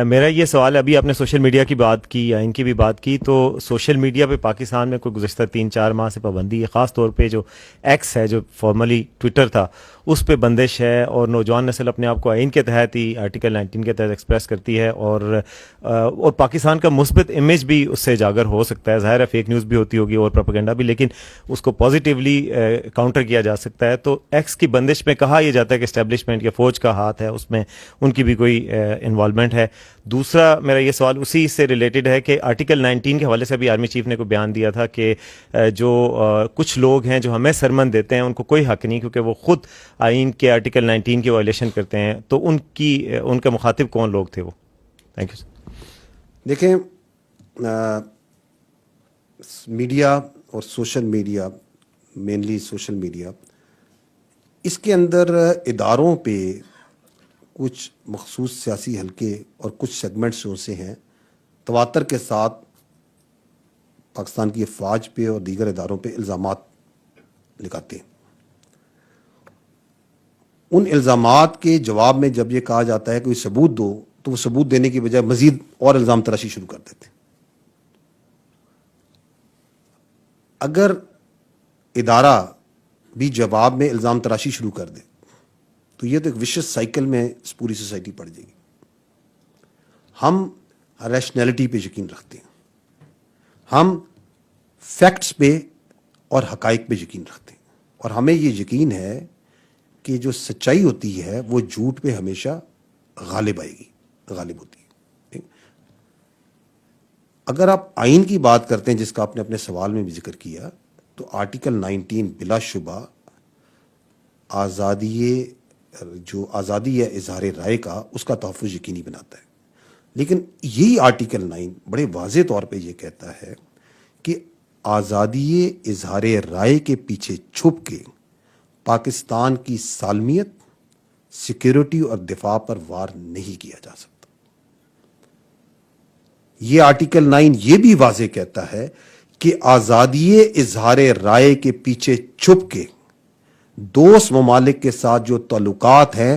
میرا یہ سوال ہے، ابھی آپ نے سوشل میڈیا کی بات کی یا ان کی بھی بات کی، تو سوشل میڈیا پہ پاکستان میں کوئی گزشتہ 3-4 ماہ سے پابندی ہے، خاص طور پہ جو ایکس ہے جو فارملی ٹویٹر تھا اس پہ بندش ہے، اور نوجوان نسل اپنے آپ کو آئین کے تحت ہی آرٹیکل 19 کے تحت ایکسپریس کرتی ہے، اور پاکستان کا مثبت امیج بھی اس سے اجاگر ہو سکتا ہے، ظاہر ہے فیک نیوز بھی ہوتی ہوگی اور پروپیگنڈا بھی، لیکن اس کو پازیٹیولی کاؤنٹر کیا جا سکتا ہے. تو ایکس کی بندش میں کہا یہ جاتا ہے کہ اسٹیبلشمنٹ یا فوج کا ہاتھ ہے اس میں، ان کی بھی کوئی انوالومنٹ ہے. دوسرا میرا یہ سوال اسی سے ریلیٹڈ ہے کہ آرٹیکل 19 کے حوالے سے بھی آرمی چیف نے کوئی بیان دیا تھا کہ جو کچھ لوگ ہیں جو ہمیں سرمن دیتے ہیں ان کو کوئی حق نہیں، کیونکہ وہ خود آئین کے آرٹیکل 19 کی وائلیشن کرتے ہیں. تو ان کے مخاطب کون لوگ تھے وہ؟ Thank you sir. دیکھیں، میڈیا اور social media, mainly social media, اس کے اندر اداروں پہ کچھ مخصوص سیاسی حلقے اور کچھ سیگمنٹس ایسے ہیں تواتر کے ساتھ پاکستان کی افواج پہ اور دیگر اداروں پہ الزامات لگاتے ہیں. ان الزامات کے جواب میں جب یہ کہا جاتا ہے کہ کوئی ثبوت دو، تو وہ ثبوت دینے کی بجائے مزید اور الزام تراشی شروع کر دیتے ہیں. اگر ادارہ بھی جواب میں الزام تراشی شروع کر دے تو یہ تو ایک وشس سائیکل میں پوری سوسائٹی پڑ جائے گی. ہم ریشنلٹی پہ یقین رکھتے ہیں، ہم فیکٹس پہ اور حقائق پہ یقین رکھتے ہیں، اور ہمیں یہ یقین ہے کہ جو سچائی ہوتی ہے وہ جھوٹ پہ ہمیشہ غالب آئے گی، غالب ہوتی ہے. اگر آپ آئین کی بات کرتے ہیں جس کا آپ نے اپنے سوال میں بھی ذکر کیا، تو آرٹیکل 19 بلا شبہ آزادی ہے اظہار رائے کا، اس کا تحفظ یقینی بناتا ہے. لیکن یہی آرٹیکل 9 بڑے واضح طور پہ یہ کہتا ہے کہ آزادی اظہار رائے کے پیچھے چھپ کے پاکستان کی سالمیت، سیکیورٹی اور دفاع پر وار نہیں کیا جا سکتا. یہ آرٹیکل 9 یہ بھی واضح کہتا ہے کہ آزادی اظہار رائے کے پیچھے چھپ کے دوست ممالک کے ساتھ جو تعلقات ہیں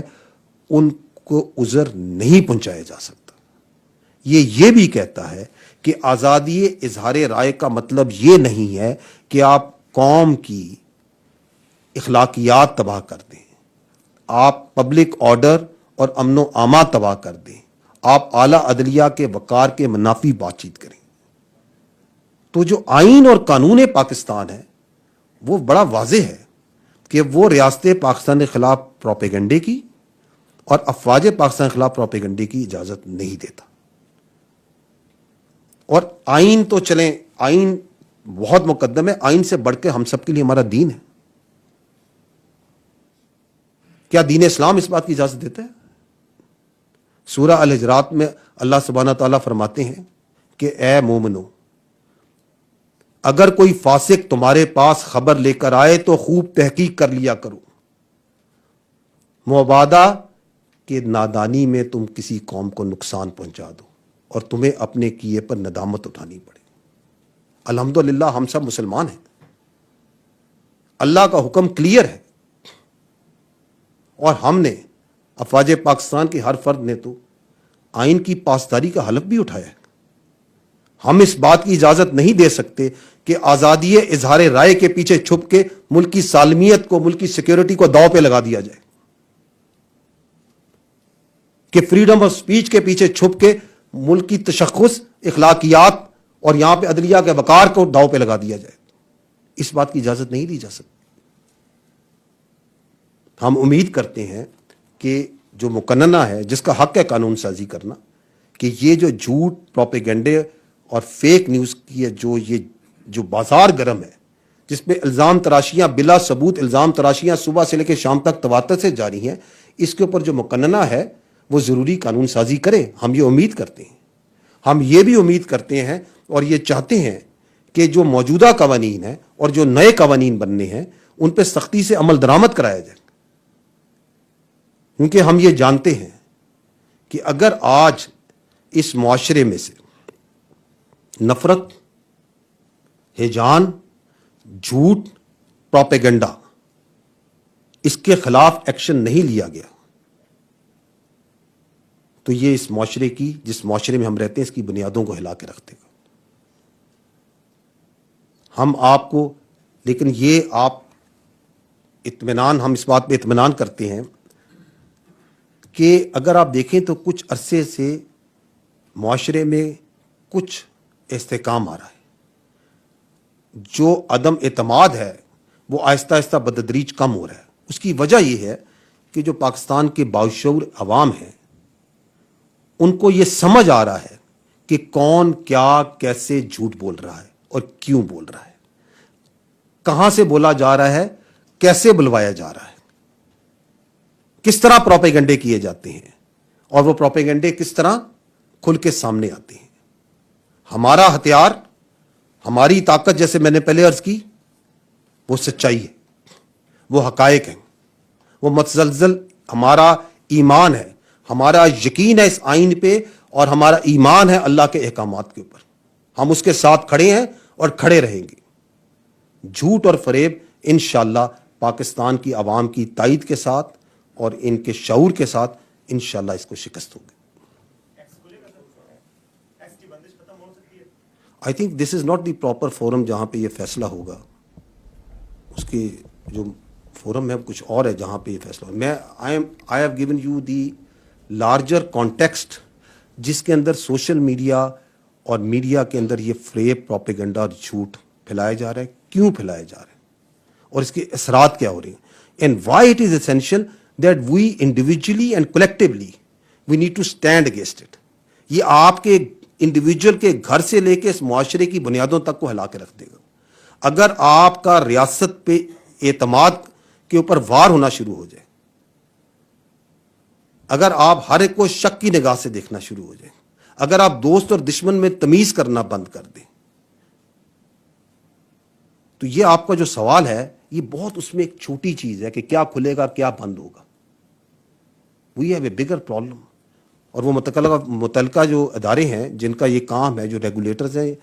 ان کو عذر نہیں پہنچایا جا سکتا. یہ بھی کہتا ہے کہ آزادی اظہار رائے کا مطلب یہ نہیں ہے کہ آپ قوم کی اخلاقیات تباہ کر دیں، آپ پبلک آرڈر اور امن و امان تباہ کر دیں، آپ اعلیٰ عدلیہ کے وقار کے منافی بات چیت کریں. تو جو آئین اور قانون پاکستان ہے وہ بڑا واضح ہے کہ وہ ریاست پاکستان کے خلاف پروپیگنڈے کی اور افواج پاکستان کے خلاف پروپیگنڈے کی اجازت نہیں دیتا. اور آئین تو چلیں، آئین بہت مقدم ہے، آئین سے بڑھ کے ہم سب کے لیے ہمارا دین ہے. کیا دین اسلام اس بات کی اجازت دیتا ہے؟ سورہ الحجرات میں اللہ سبحانہ تعالیٰ فرماتے ہیں کہ اے مومنو، اگر کوئی فاسق تمہارے پاس خبر لے کر آئے تو خوب تحقیق کر لیا کرو، مبادا کہ نادانی میں تم کسی قوم کو نقصان پہنچا دو اور تمہیں اپنے کیے پر ندامت اٹھانی پڑے. الحمدللہ ہم سب مسلمان ہیں، اللہ کا حکم کلیئر ہے، اور ہم نے افواج پاکستان کے ہر فرد نے تو آئین کی پاسداری کا حلف بھی اٹھایا ہے. ہم اس بات کی اجازت نہیں دے سکتے کہ آزادی اظہار رائے کے پیچھے چھپ کے ملکی سالمیت کو، ملکی سیکیورٹی کو داؤ پہ لگا دیا جائے، کہ فریڈم آف سپیچ کے پیچھے چھپ کے ملکی تشخص، اخلاقیات اور یہاں پہ عدلیہ کے وقار کو داؤ پہ لگا دیا جائے. اس بات کی اجازت نہیں دی جا سکتی. ہم امید کرتے ہیں کہ جو مقننہ ہے جس کا حق ہے قانون سازی کرنا، کہ یہ جو جھوٹ، پروپیگنڈے اور فیک نیوز کی ہے جو بازار گرم ہے، جس پہ الزام تراشیاں بلا ثبوت، الزام تراشیاں صبح سے لے کے شام تک تواتر سے جاری ہیں، اس کے اوپر جو مقننہ ہے وہ ضروری قانون سازی کرے. ہم یہ امید کرتے ہیں. ہم یہ بھی امید کرتے ہیں اور یہ چاہتے ہیں کہ جو موجودہ قوانین ہیں اور جو نئے قوانین بننے ہیں ان پہ سختی سے عمل درآمد کرایا جائے. کیونکہ ہم یہ جانتے ہیں کہ اگر آج اس معاشرے میں سے نفرت، ہیجان، جھوٹ، پروپیگنڈا، اس کے خلاف ایکشن نہیں لیا گیا تو یہ اس معاشرے کی, جس معاشرے میں ہم رہتے ہیں, اس کی بنیادوں کو ہلا کے رکھ دے گا. ہم آپ کو, لیکن یہ آپ اطمینان, ہم اس بات پہ اطمینان کرتے ہیں کہ اگر آپ دیکھیں تو کچھ عرصے سے معاشرے میں کچھ استحکام آ رہا ہے. جو عدم اعتماد ہے وہ آہستہ آہستہ بتدریج کم ہو رہا ہے. اس کی وجہ یہ ہے کہ جو پاکستان کے باشعور عوام ہیں ان کو یہ سمجھ آ رہا ہے کہ کون کیا کیسے جھوٹ بول رہا ہے اور کیوں بول رہا ہے, کہاں سے بولا جا رہا ہے, کیسے بلوایا جا رہا ہے, کس طرح پروپیگنڈے کیے جاتے ہیں, اور وہ پروپیگنڈے کس طرح کھل کے سامنے آتے ہیں. ہمارا ہتھیار, ہماری طاقت, جیسے میں نے پہلے عرض کی, وہ سچائی ہے, وہ حقائق ہیں, وہ متزلزل ہمارا ایمان ہے, ہمارا یقین ہے اس آئین پہ, اور ہمارا ایمان ہے اللہ کے احکامات کے اوپر. ہم اس کے ساتھ کھڑے ہیں اور کھڑے رہیں گے. جھوٹ اور فریب انشاءاللہ پاکستان کی عوام کی تائید کے ساتھ اور ان کے شعور کے ساتھ انشاءاللہ اس کو شکست ہوگی. I think this is not the proper forum جہاں پہ یہ فیصلہ ہوگا. اس کے جو فورم ہے کچھ اور ہے جہاں پہ یہ فیصلہ ہوگا. I have given you the larger context جس کے اندر سوشل میڈیا اور میڈیا کے اندر یہ فریب, پروپیگنڈا اور جھوٹ پھیلایا جا رہا ہے, کیوں پھیلایا جا رہا ہے, اور اس کے اثرات کیا ہو رہے ہیں. And why it is essential that we individually and collectively we need to stand against it. یہ آپ کے انڈیویجول کے گھر سے لے کے اس معاشرے کی بنیادوں تک کو ہلا کے رکھ دے گا. اگر آپ کا ریاست پہ اعتماد کے اوپر وار ہونا شروع ہو جائے, اگر آپ ہر ایک کو شک کی نگاہ سے دیکھنا شروع ہو جائیں, اگر آپ دوست اور دشمن میں تمیز کرنا بند کر دیں, تو یہ آپ کا جو سوال ہے یہ بہت اس میں ایک چھوٹی چیز ہے کہ کیا کھلے گا کیا بند ہوگا. We have a bigger problem. اور وہ متعلقہ جو ادارے ہیں جن کا یہ کام ہے, جو ریگولیٹرز ہیں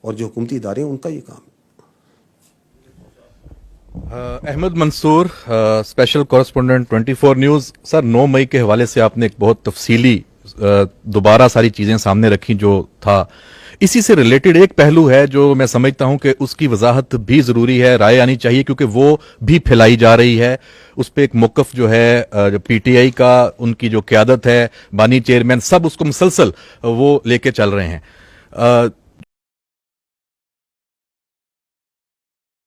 اور جو حکومتی ادارے ہیں, ان کا یہ کام ہے. احمد منصور, اسپیشل کورسپونڈنٹ 24 نیوز. سر 9 مئی کے حوالے سے آپ نے ایک بہت تفصیلی دوبارہ ساری چیزیں سامنے رکھی جو تھا. اسی سے ریلیٹڈ ایک پہلو ہے جو میں سمجھتا ہوں کہ اس کی وضاحت بھی ضروری ہے, رائے آنی چاہیے, کیونکہ وہ بھی پھیلائی جا رہی ہے. اس پہ ایک موقف جو ہے پی ٹی آئی کا, ان کی جو قیادت ہے, بانی چیئرمین, سب اس کو مسلسل وہ لے کے چل رہے ہیں.